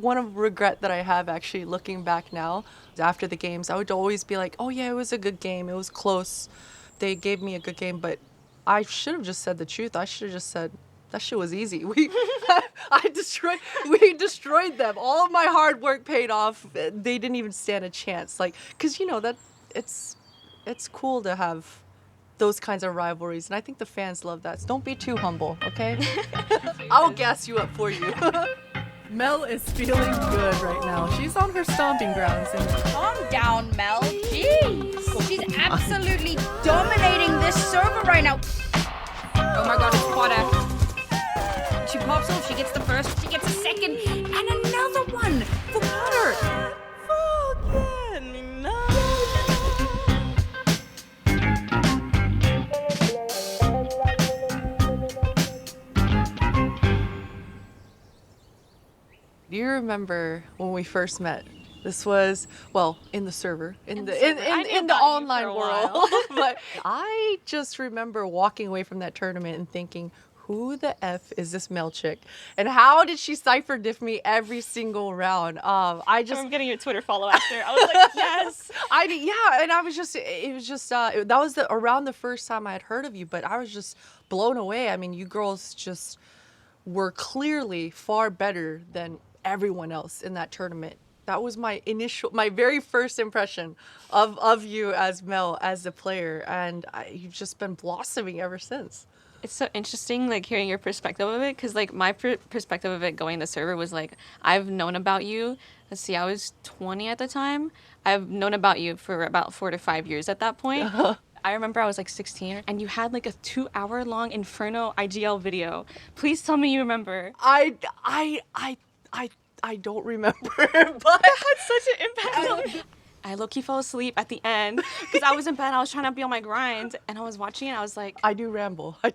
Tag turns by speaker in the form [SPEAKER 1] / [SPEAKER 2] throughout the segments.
[SPEAKER 1] one of regret that I have actually looking back now, after the games, I would always be like, oh yeah, it was a good game. It was close. They gave me a good game, but I should have just said the truth. I should have just said, that shit was easy. We destroyed them. All of my hard work paid off. They didn't even stand a chance. Like, cause you know that it's cool to have those kinds of rivalries, and I think the fans love that. So don't be too humble, okay? I'll gas you up for you.
[SPEAKER 2] Mel is feeling good right now. She's on her stomping grounds. And
[SPEAKER 3] calm down, Mel. Jeez. She's absolutely dominating this server right now. Oh my god, it's quad F. She pops off, she gets the first, she gets a second, and another one for Potter.
[SPEAKER 1] Do you remember when we first met? This was, well, in the server, in the online world. But I just remember walking away from that tournament and thinking, who the F is this Mel chick? And how did she cipher diff me every single round?
[SPEAKER 4] I'm getting your Twitter follow after. I was like, yes.
[SPEAKER 1] And I was just, that was around the first time I had heard of you, but I was just blown away. I mean, you girls just were clearly far better than everyone else in that tournament. That was my very first impression of you as Mel, as a player, and you've just been blossoming ever since.
[SPEAKER 4] It's so interesting, like, hearing your perspective of it, because, like, my perspective of it going to server was, like, I've known about you. Let's see, I was 20 at the time. I've known about you for about 4 to 5 years at that point. I remember I was, like, 16, and you had, like, a 2-hour-long Inferno IGL video. Please tell me you remember.
[SPEAKER 1] I don't remember, but that
[SPEAKER 4] had such an impact on me. I low-key fell asleep at the end because I was in bed. I was trying to be on my grind, and I was watching it. I was like,
[SPEAKER 1] I do ramble.
[SPEAKER 4] No,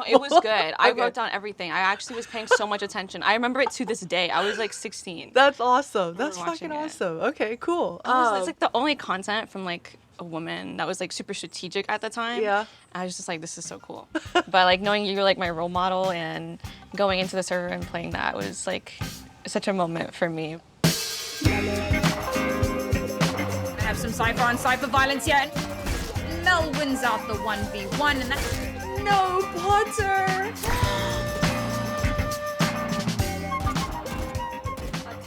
[SPEAKER 4] it was good. I wrote down everything. I actually was paying so much attention. I remember it to this day. I was like 16.
[SPEAKER 1] That's awesome. That's fucking awesome. Okay, cool.
[SPEAKER 4] It's like the only content from like a woman that was like super strategic at the time.
[SPEAKER 1] Yeah.
[SPEAKER 4] I was just like, this is so cool. But like knowing you were like my role model and going into the server and playing that was like such a moment for me.
[SPEAKER 3] Have some Cypher on Cypher violence here. Mel wins out the 1v1, and that's no Potter.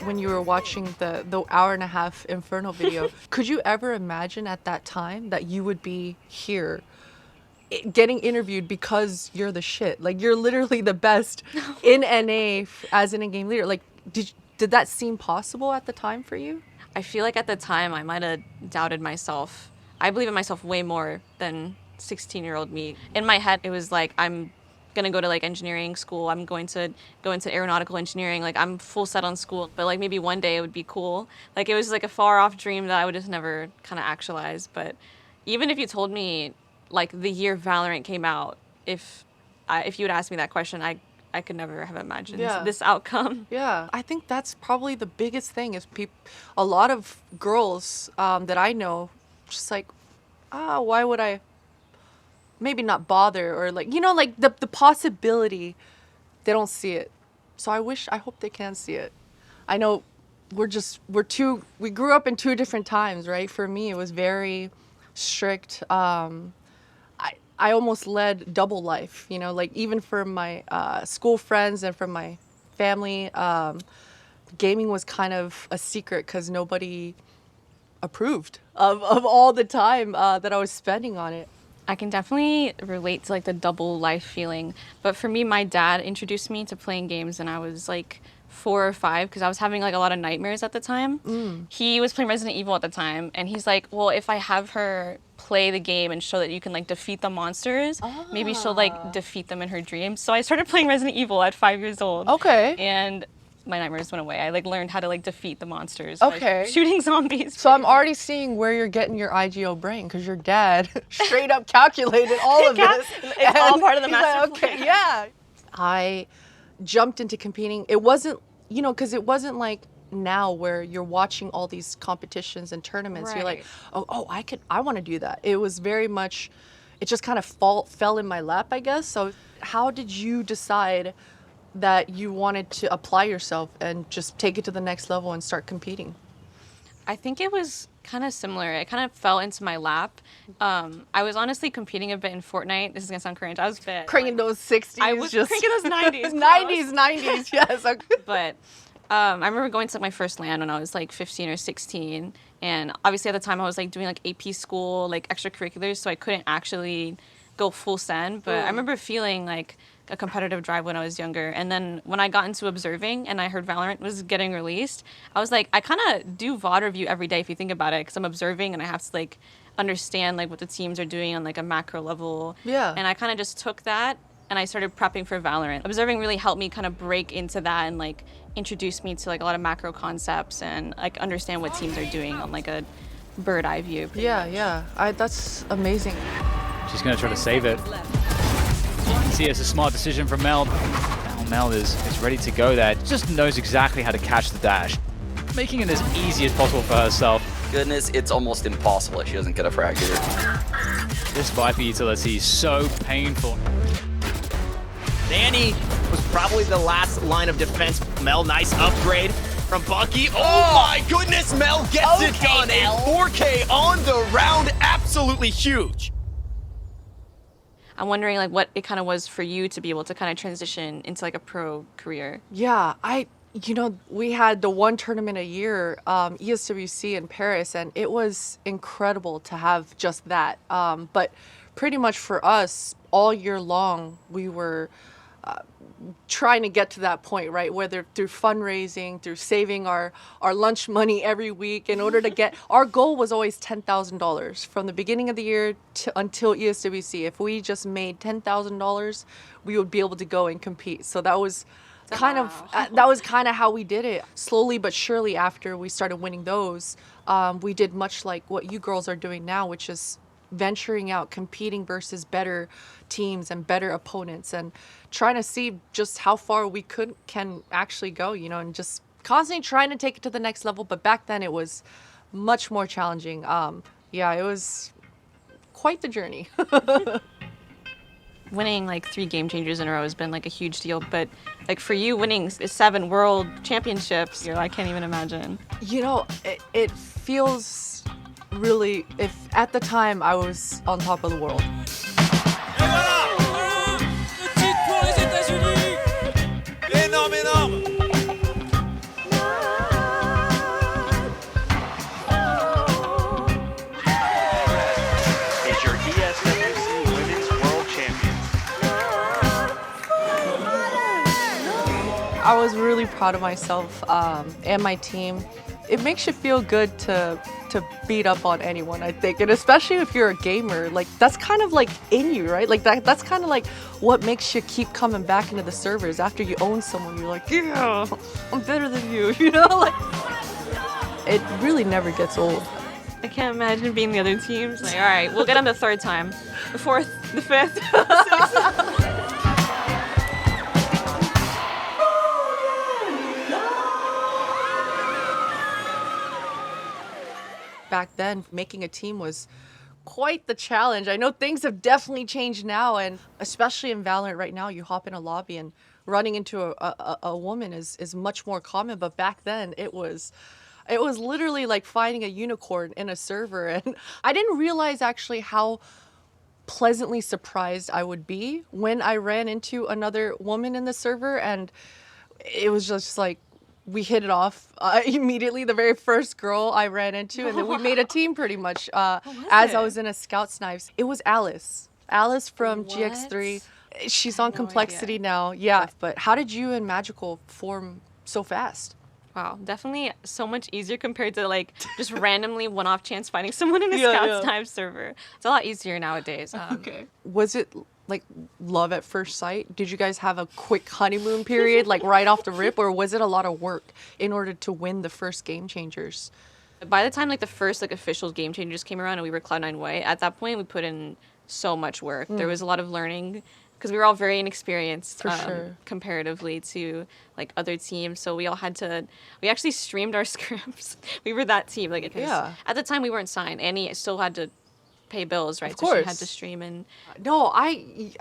[SPEAKER 1] When you were watching the hour-and-a-half Inferno video, could you ever imagine at that time that you would be here getting interviewed because you're the shit? Like, you're literally the best in NA as an in-game leader. Like, did that seem possible at the time for you?
[SPEAKER 4] I feel like at the time I might have doubted myself. I believe in myself way more than 16-year-old me. In my head, it was like, I'm gonna go to like engineering school. I'm going to go into aeronautical engineering. Like, I'm full set on school, but like maybe one day it would be cool. Like, it was like a far off dream that I would just never kind of actualize. But even if you told me like the year Valorant came out, if you would ask me that question, I could never have imagined this outcome.
[SPEAKER 1] Yeah, I think that's probably the biggest thing is a lot of girls that I know, just like, why would I maybe not bother, or like, you know, like the possibility, they don't see it. So I hope they can see it. I know we grew up in 2 different times, right? For me, it was very strict. I almost led double life, you know, like even for my school friends and from my family, gaming was kind of a secret because nobody approved of all the time that I was spending on it.
[SPEAKER 4] I can definitely relate to like the double life feeling. But for me, my dad introduced me to playing games and I was like 4 or 5 because I was having like a lot of nightmares at the time. He was playing Resident Evil at the time and he's like, well, if I have her play the game and show that you can like defeat the monsters, maybe she'll like defeat them in her dreams. So I started playing Resident Evil at 5 years old.
[SPEAKER 1] Okay.
[SPEAKER 4] And my nightmares went away. I like learned how to like defeat the monsters.
[SPEAKER 1] Okay.
[SPEAKER 4] By shooting zombies.
[SPEAKER 1] So I'm already seeing where you're getting your IGO brain because your dad straight up calculated all of this.
[SPEAKER 4] It's all part of the master
[SPEAKER 1] plan. Okay, yeah. I jumped into competing. It wasn't, you know, because it wasn't like now where you're watching all these competitions and tournaments.
[SPEAKER 4] Right.
[SPEAKER 1] You're like, I want to do that. It was very much, it just kind of fell in my lap, I guess. So how did you decide, that you wanted to apply yourself and just take it to the next level and start competing?
[SPEAKER 4] I think it was kind of similar. It kind of fell into my lap. I was honestly competing a bit in Fortnite. This is gonna sound cringe. I was a bit
[SPEAKER 1] Cranking those 60s.
[SPEAKER 4] I was cranking those 90s.
[SPEAKER 1] 90s, yes.
[SPEAKER 4] But I remember going to like, my first LAN when I was like 15 or 16. And obviously at the time I was like doing like AP school, like extracurriculars, so I couldn't actually go full send. But I remember feeling like a competitive drive when I was younger. And then when I got into observing and I heard Valorant was getting released, I was like, I kind of do VOD review every day if you think about it, because I'm observing and I have to like understand like what the teams are doing on like a macro level.
[SPEAKER 1] Yeah.
[SPEAKER 4] And I kind of just took that and I started prepping for Valorant. Observing really helped me kind of break into that and like introduce me to like a lot of macro concepts and like understand what teams are doing on like a bird eye view.
[SPEAKER 1] Yeah. That's amazing.
[SPEAKER 5] She's going to try to save it. You can see it's a smart decision from Mel. Now Mel is ready to go there. Just knows exactly how to catch the dash, making it as easy as possible for herself.
[SPEAKER 6] Goodness, it's almost impossible if she doesn't get a frag here.
[SPEAKER 5] This Viper utility is so painful.
[SPEAKER 7] Danny was probably the last line of defense. Mel, nice upgrade from Bucky. Oh my goodness, Mel gets it done.
[SPEAKER 3] Mel.
[SPEAKER 7] A 4K on the round, absolutely huge.
[SPEAKER 4] I'm wondering like what it kind of was for you to be able to kind of transition into like a pro career.
[SPEAKER 1] Yeah, we had the one tournament a year, ESWC in Paris, and it was incredible to have just that. But pretty much for us, all year long, we were trying to get to that point, right? Whether through fundraising, through saving our lunch money every week in order to get, our goal was always $10,000 from the beginning of the year until ESWC. If we just made $10,000, we would be able to go and compete. So that was kind of how we did it. Slowly but surely after we started winning those, we did much like what you girls are doing now, which is venturing out, competing versus better teams and better opponents, and trying to see just how far we can actually go, and just constantly trying to take it to the next level. But back then it was much more challenging. It was quite the journey.
[SPEAKER 4] Winning like 3 game changers in a row has been like a huge deal, but like for you winning 7 world championships, I can't even imagine.
[SPEAKER 1] It feels really, if at the time I was on top of the world.
[SPEAKER 8] Is your ESWC Women's World Champion.
[SPEAKER 1] I was really proud of myself and my team. It makes you feel good to beat up on anyone, I think, and especially if you're a gamer, like that's kind of like in you, right? Like that's kind of like what makes you keep coming back into the servers after you own someone. You're like, yeah, I'm better than you, like it really never gets old.
[SPEAKER 4] I can't imagine being the other teams. Like, all right, we'll get on the 3rd time, the 4th, the 5th, the 6th.
[SPEAKER 1] Back then, making a team was quite the challenge. I know things have definitely changed now, and especially in Valorant right now, you hop in a lobby and running into a woman is much more common. But back then, it was literally like finding a unicorn in a server, and I didn't realize actually how pleasantly surprised I would be when I ran into another woman in the server, and it was just like, we hit it off immediately, the very first girl I ran into, and then we made a team pretty much I was in a scout snipes. It was Alice from GX3. She's on Complexity now. Yeah, but how did you and Magical form so fast?
[SPEAKER 4] Wow, definitely so much easier compared to like just randomly one-off chance finding someone in a Scout Snipes server. It's a lot easier nowadays.
[SPEAKER 1] Okay. Was it like love at first sight? Did you guys have a quick honeymoon period, like right off the rip, or was it a lot of work in order to win the first Game Changers?
[SPEAKER 4] By the time like the first like official Game Changers came around and we were Cloud9 White, at that point we put in so much work. There was a lot of learning because we were all very inexperienced comparatively to like other teams. So we actually streamed our scrims. We were that team. Like at the time we weren't signed. Annie still had to pay bills, right?
[SPEAKER 1] Of
[SPEAKER 4] So she had
[SPEAKER 1] course.
[SPEAKER 4] to stream and
[SPEAKER 1] No, I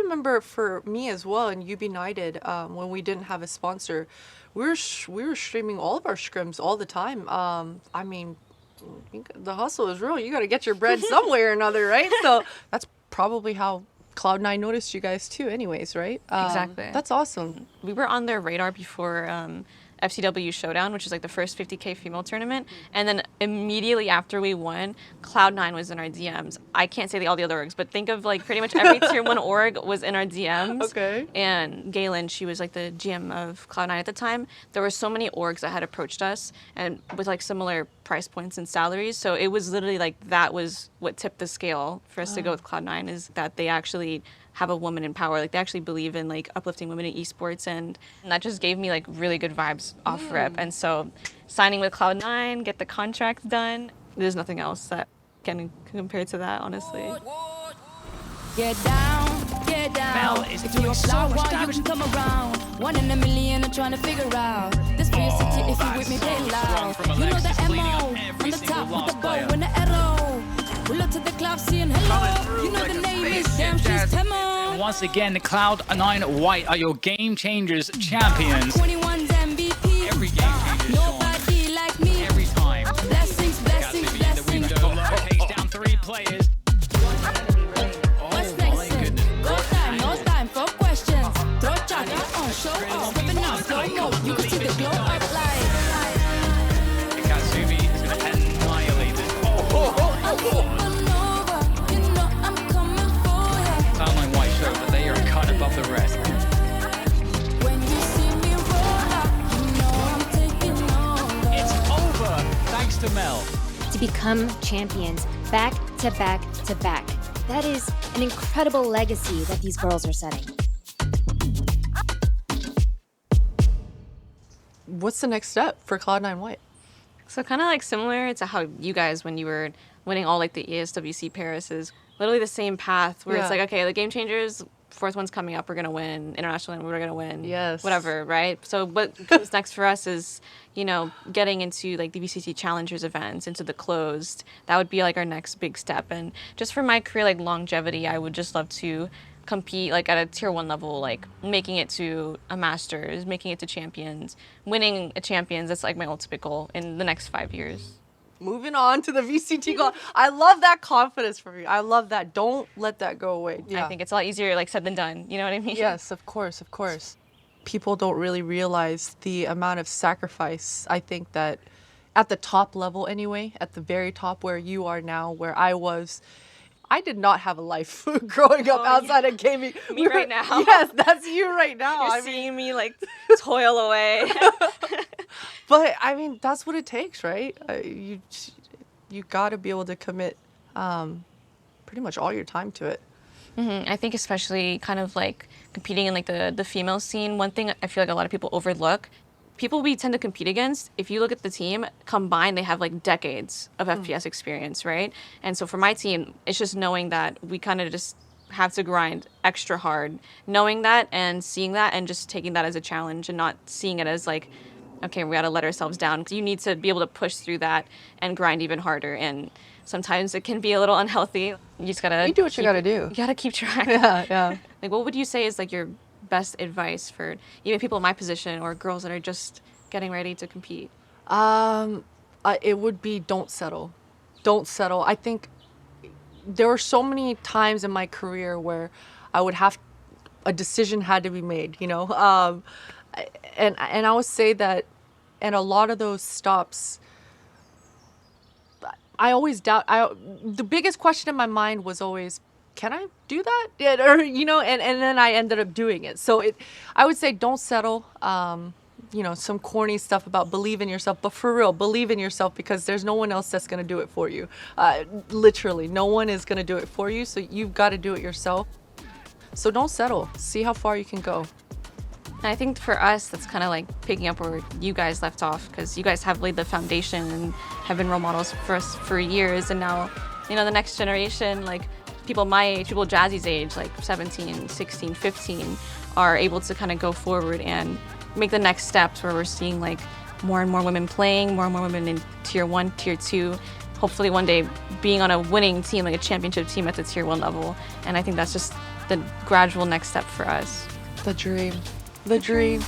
[SPEAKER 1] remember for me as well in UB United, when we didn't have a sponsor, we were streaming all of our scrims all the time. I mean, the hustle is real. You got to get your bread some way or another, right? So that's probably how Cloud9 noticed you guys too, anyways, right?
[SPEAKER 4] Exactly.
[SPEAKER 1] That's awesome.
[SPEAKER 4] we were on their radar before FCW Showdown, which is like the first 50K female tournament. And then immediately after we won, Cloud9 was in our DMs. I can't say all the other orgs, but think of like pretty much every tier 1 org was in our DMs.
[SPEAKER 1] Okay.
[SPEAKER 4] And Galen, she was like the GM of Cloud9 at the time. There were so many orgs that had approached us and with like similar price points and salaries. So it was literally like that was what tipped the scale for us to go with Cloud9, is that they actually have a woman in power. Like they actually believe in like uplifting women in esports, and that just gave me like really good vibes off rip. And so signing with Cloud9, get the contract done, there's nothing else that can compare to that, honestly.
[SPEAKER 9] Get down, get down.
[SPEAKER 5] Mel is
[SPEAKER 9] If
[SPEAKER 5] doing
[SPEAKER 9] you're a
[SPEAKER 5] so
[SPEAKER 9] flower,
[SPEAKER 5] much
[SPEAKER 9] you
[SPEAKER 5] damage.
[SPEAKER 9] can come around. 1 in a million, I'm trying to figure out this for your city. If you with me, play loud.
[SPEAKER 5] from
[SPEAKER 9] You know the
[SPEAKER 5] Alexis, cleaning up
[SPEAKER 9] MO
[SPEAKER 5] every
[SPEAKER 9] on the
[SPEAKER 5] single
[SPEAKER 9] top with the
[SPEAKER 5] last
[SPEAKER 9] bow
[SPEAKER 5] player.
[SPEAKER 9] and the arrow. Pull up to the club, saying hello. You know the name is damn, she's Temo.
[SPEAKER 5] Once again, Cloud9 White are your Game Changers champions.
[SPEAKER 9] 21's MVP.
[SPEAKER 5] Every Game Changers,
[SPEAKER 9] Nobody like me.
[SPEAKER 5] every time.
[SPEAKER 9] Blessings, blessings, blessings.
[SPEAKER 5] Takes down 3 players.
[SPEAKER 9] What's next? Go time, no time for questions. Throw chat, on, show off. Stepping out, slow mo. You can see the glow up light.
[SPEAKER 5] Katsumi is going to annihilate this. Cloud9 White show that they are a cut above the rest. It's over, thanks to Mel.
[SPEAKER 10] To become champions back to back to back. That is an incredible legacy that these girls are setting.
[SPEAKER 1] What's the next step for Cloud9 White?
[SPEAKER 4] So kind of like similar to how you guys, when you were winning all like the ESWC Paris, is literally the same path where it's
[SPEAKER 1] Yeah.
[SPEAKER 4] like, okay, the Game Changers, 4th one's coming up, we're going to win. International, we're going to win.
[SPEAKER 1] Yes.
[SPEAKER 4] Whatever, right? So what comes next for us is, you know, getting into like the VCT Challengers events, into the closed. That would be like our next big step. And just for my career, like longevity, I would just love to compete like at a tier 1 level, like making it to a Masters, making it to Champions, winning a Champions. That's like my ultimate goal in the next 5 years.
[SPEAKER 1] Moving on to the VCT goal. I love that confidence from you. I love that. Don't let that go away. Yeah.
[SPEAKER 4] I think it's a lot easier like said than done. You know what I mean?
[SPEAKER 1] Yes, of course, of course. People don't really realize the amount of sacrifice. I think that at the top level anyway, at the very top where you are now, where I was, I did not have a life growing up outside of gaming.
[SPEAKER 4] Me right now.
[SPEAKER 1] Yes, that's you right now.
[SPEAKER 4] You're
[SPEAKER 1] I mean,
[SPEAKER 4] seeing me like toil away.
[SPEAKER 1] but I mean, that's what it takes, right? You got to be able to commit pretty much all your time to it.
[SPEAKER 4] I think especially kind of like competing in like the female scene, one thing I feel like a lot of people overlook, people we tend to compete against, if you look at the team, combined they have like decades of FPS experience, right? And so for my team, it's just knowing that we kind of just have to grind extra hard, knowing that and seeing that and just taking that as a challenge and not seeing it as like, okay, we gotta let ourselves down. You need to be able to push through that and grind even harder. And sometimes it can be a little unhealthy. You just gotta
[SPEAKER 1] You do what you gotta do.
[SPEAKER 4] You gotta keep track.
[SPEAKER 1] Yeah.
[SPEAKER 4] Like, what would you say is like your best advice for even people in my position or girls that are just getting ready to compete?
[SPEAKER 1] It would be don't settle. Don't settle. I think there were so many times in my career where I would have a decision had to be made, you know? And I would say that, and a lot of those stops, I always doubt. The biggest question in my mind was always, can I do that? Yeah, or you know, and then I ended up doing it. So I would say don't settle. You know, some corny stuff about believe in yourself, but for real, believe in yourself because there's no one else that's gonna do it for you. Literally, no one is gonna do it for you. So you've got to do it yourself. So don't settle. See how far you can go.
[SPEAKER 4] And I think for us, that's kind of like picking up where you guys left off, because you guys have laid the foundation and have been role models for us for years. And now, you know, the next generation, like people my age, people Jazzy's age, like 17, 16, 15, are able to kind of go forward and make the next steps where we're seeing like more and more women playing, more and more women in tier 1, tier 2, hopefully one day being on a winning team, like a championship team at the tier 1 level. And I think that's just the gradual next step for us.
[SPEAKER 1] The dream. The dream.